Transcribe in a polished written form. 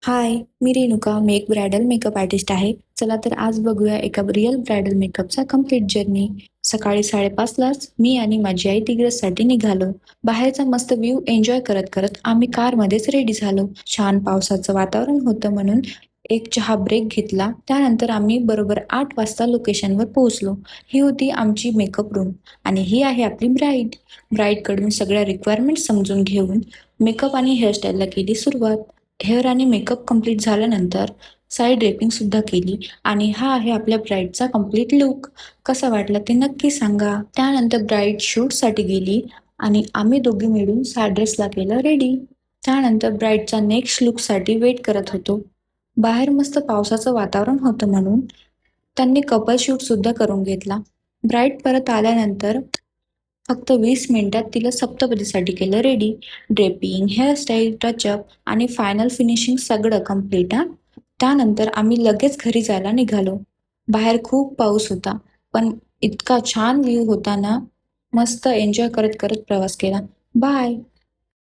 हाय, मी रेणुका. मी एक bridal makeup artist आहे. चला तर आज बघूया एका रिअल ब्रायडल मेकअपचा कम्प्लीट जर्नी. सकाळी 5:30लाच मी आणि माझी आई दिग्रससाठी निघालो. बाहेरचा मस्त व्ह्यू एन्जॉय करत करत आम्ही कारमध्येच रेडी झालो. छान पावसाचं वातावरण होतं म्हणून एक चहा ब्रेक घेतला. त्यानंतर आम्ही बरोबर 8 वाजता लोकेशनवर पोहोचलो. ही होती आमची मेकअप रूम आणि ही आहे आपली ब्राईड. ब्राईडकडून सगळ्या रिक्वायरमेंट समजून घेऊन मेकअप आणि हेअरस्टाईलला केली सुरुवात. हेअर आणि मेकअप कंप्लीट झाल्यानंतर साईड ड्रेपिंगसुद्धा केली आणि हा आहे आपल्या ब्राईडचा कंप्लीट लुक. कसा वाटला ते नक्की सांगा. त्यानंतर ब्राईड शूटसाठी गेली आणि आम्ही दोघी मिळून ड्रेसला केलं रेडी. त्यानंतर ब्राईडचा नेक्स्ट लुकसाठी वेट करत होतो. बाहेर मस्त पावसाचं वातावरण होतं म्हणून त्यांनी कपल शूटसुद्धा करून घेतला. ब्राईड परत आल्यानंतर फक्त 20 मिनिटात तिला सप्तपदीसाठी केलं रेडी. ड्रेपिंग, हेअरस्टाईल, टचअप आणि फायनल फिनिशिंग सगळं कंप्लीट हां. त्यानंतर आम्ही लगेच घरी जायला निघालो. बाहेर खूप पाऊस होता, पण इतका छान व्ह्यू होता ना, मस्त एन्जॉय करत करत प्रवास केला. बाय.